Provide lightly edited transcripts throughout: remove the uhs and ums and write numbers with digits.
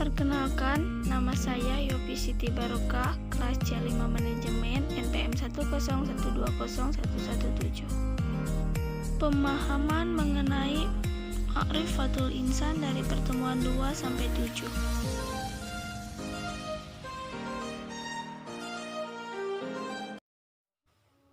Perkenalkan, nama saya Yopi Siti Barokah, kelas C5 Manajemen, NPM 101201117. Pemahaman mengenai Ma'rifatul Insan dari pertemuan 2-7.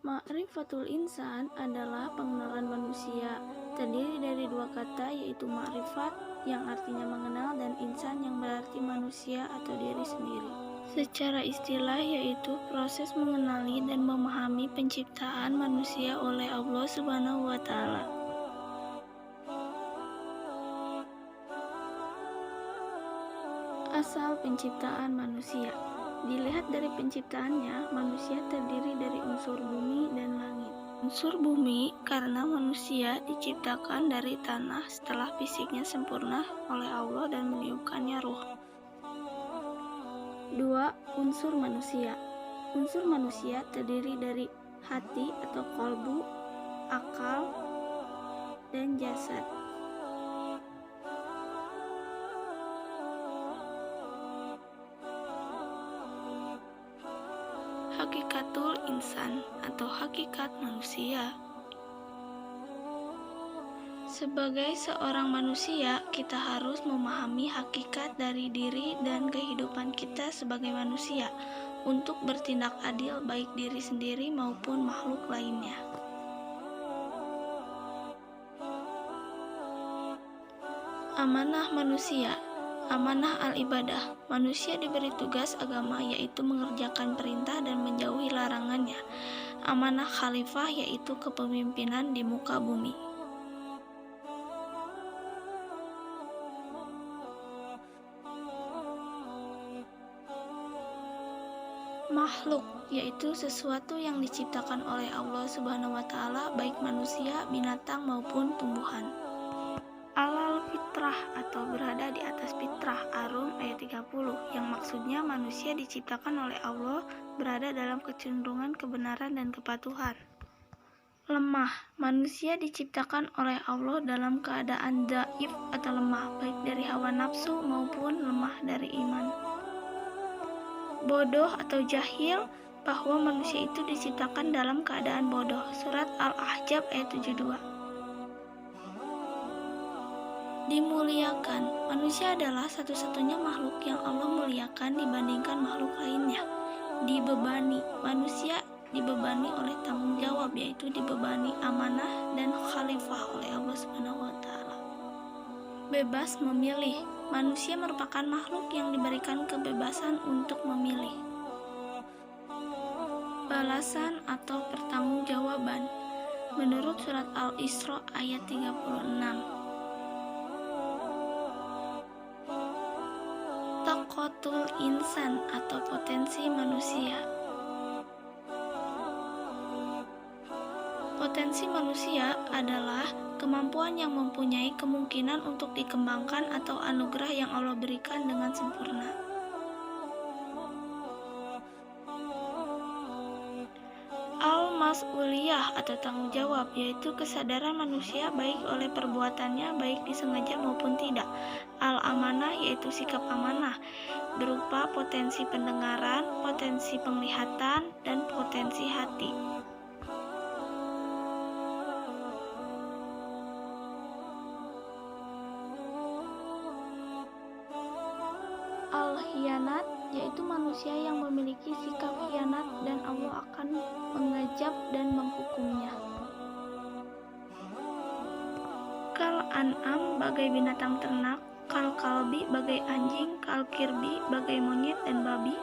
Ma'rifatul Insan adalah pengenalan manusia, terdiri dari dua kata, yaitu ma'rifat yang artinya mengenal dan insan yang berarti manusia atau diri sendiri. Secara istilah yaitu proses mengenali dan memahami penciptaan manusia oleh Allah Subhanahu wa Ta'ala. Asal penciptaan manusia. Dilihat dari penciptaannya, manusia terdiri dari unsur bumi dan langit. Unsur bumi karena manusia diciptakan dari tanah setelah fisiknya sempurna oleh Allah dan meniupkannya ruh. 2. Unsur manusia. Unsur manusia terdiri dari hati atau qalbu, akal, dan jasad. Hakikatul insan atau hakikat manusia. Sebagai seorang manusia, kita harus memahami hakikat dari diri dan kehidupan kita sebagai manusia untuk bertindak adil baik diri sendiri maupun makhluk lainnya. Amanah manusia. Amanah al-ibadah. Manusia diberi tugas agama yaitu mengerjakan perintah dan menjauhi larangannya. Amanah khalifah yaitu kepemimpinan di muka bumi. Makhluk yaitu sesuatu yang diciptakan oleh Allah Subhanahu wa Ta'ala, baik manusia, binatang maupun tumbuhan. Alal fitrah atau berada di atas fitrah, Ar-Rum ayat 30, yang maksudnya manusia diciptakan oleh Allah berada dalam kecenderungan kebenaran dan kepatuhan. Lemah. Manusia diciptakan oleh Allah dalam keadaan dhaif atau lemah, baik dari hawa nafsu maupun lemah dari iman. Bodoh atau jahil, bahwa manusia itu diciptakan dalam keadaan bodoh. Surat Al-Ahzab ayat 72. Dimuliakan. Manusia adalah satu-satunya makhluk yang Allah muliakan dibandingkan makhluk lainnya. Dibebani. Manusia dibebani oleh tanggung jawab, yaitu dibebani amanah dan khalifah oleh Allah Subhanahu wa Ta'ala. Bebas memilih. Manusia merupakan makhluk yang diberikan kebebasan untuk memilih. Balasan atau pertanggungjawaban. Menurut surat Al-Isra ayat 36. Taqatul insan atau potensi manusia. Potensi manusia adalah kemampuan yang mempunyai kemungkinan untuk dikembangkan atau anugerah yang Allah berikan dengan sempurna. Al-mas'uliyah atau tanggung jawab, yaitu kesadaran manusia baik oleh perbuatannya, baik disengaja maupun tidak. Al-amanah yaitu sikap amanah, berupa potensi pendengaran, potensi penglihatan, dan potensi hati. Al-khianat yaitu manusia yang memiliki sikap khianat dan Allah akan mengazab dan menghukumnya. Kal an'am bagai binatang ternak, kal kalbi bagai anjing, kal kirbi bagai monyet dan babi,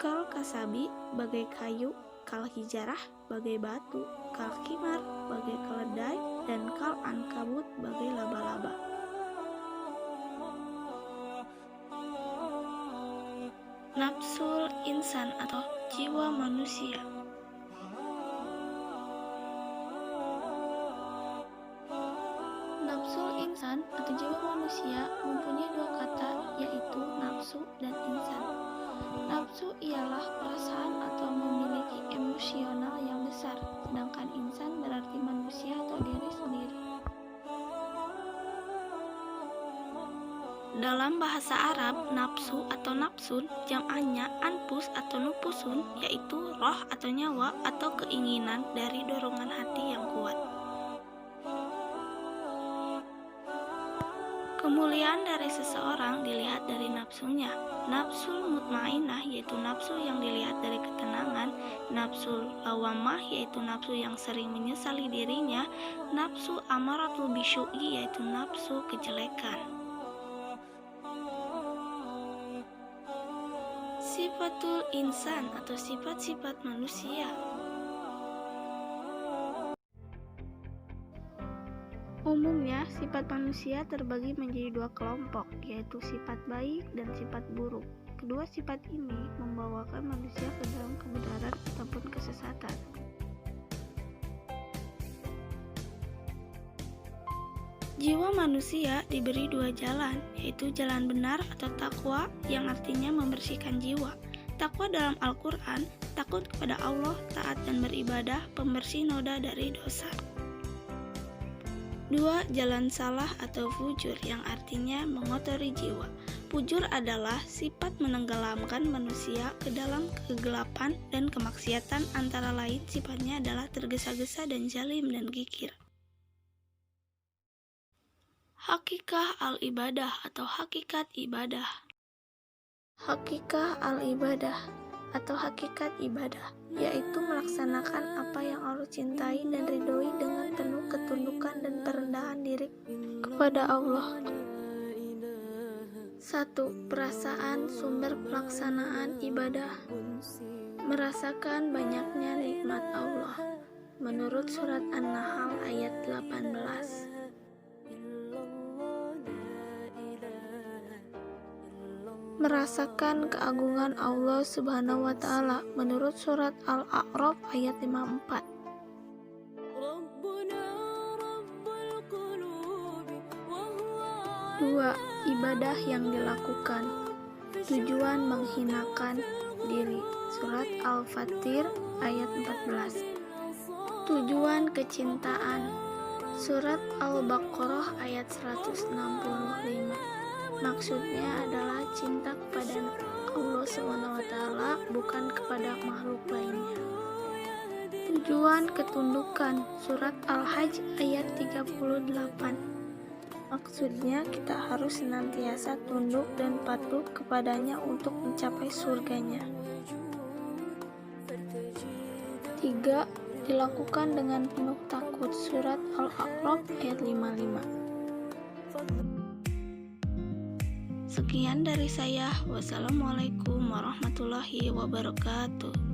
kal kasabi bagai kayu, kal hijarah bagai batu, kal kimar bagai keledai, dan kal ankabut bagai laba-laba. Nafsul insan atau jiwa manusia. Nafsul insan atau jiwa manusia mempunyai dua kata, yaitu nafsu dan insan. Nafsu ialah perasaan atau memiliki emosional yang besar, sedangkan insan berarti manusia atau diri sendiri. Dalam bahasa Arab, nafsu atau nafsun jam'annya anfus atau nufusun, yaitu roh atau nyawa atau keinginan dari dorongan hati yang kuat. Kemuliaan dari seseorang dilihat dari nafsunya. Nafsul mutmainah yaitu nafsu yang dilihat dari ketenangan, nafsul lawamah yaitu nafsu yang sering menyesali dirinya, nafsu amaratul bisyu'i yaitu nafsu kejelekan. Sifatul insan atau sifat-sifat manusia. Umumnya, sifat manusia terbagi menjadi dua kelompok, yaitu sifat baik dan sifat buruk. Kedua sifat ini membawakan manusia ke dalam kebenaran ataupun kesesatan. Jiwa manusia diberi dua jalan, yaitu jalan benar atau takwa yang artinya membersihkan jiwa. Takwa dalam Al-Quran, takut kepada Allah, taat dan beribadah, pembersih noda dari dosa. Dua, jalan salah atau fujur yang artinya mengotori jiwa. Fujur adalah sifat menenggelamkan manusia ke dalam kegelapan dan kemaksiatan, antara lain sifatnya adalah tergesa-gesa dan zalim dan kikir. Hakikah al-ibadah atau hakikat ibadah. Hakikah al-ibadah atau hakikat ibadah, yaitu melaksanakan apa yang Allah cintai dan ridhoi dengan penuh ketundukan dan perendahan diri kepada Allah. 1. Perasaan sumber pelaksanaan ibadah. Merasakan banyaknya nikmat Allah. Menurut surat An-Nahl ayat 18. Merasakan keagungan Allah Subhanahu wa Ta'ala menurut surat Al-A'raf ayat 54. 2. Ibadah yang dilakukan. Tujuan menghinakan diri. Surat Al-Fatir ayat 14. Tujuan kecintaan. Surat Al-Baqarah ayat 165. Maksudnya adalah cinta kepada Allah SWT, bukan kepada makhluk lainnya. Tujuan ketundukan. Surat Al-Hajj ayat 38. Maksudnya kita harus senantiasa tunduk dan patuh kepadanya untuk mencapai surganya. 3. Dilakukan dengan penuh takut. Surat Al-A'raf ayat 55. Sekian dari saya. Wassalamualaikum warahmatullahi wabarakatuh.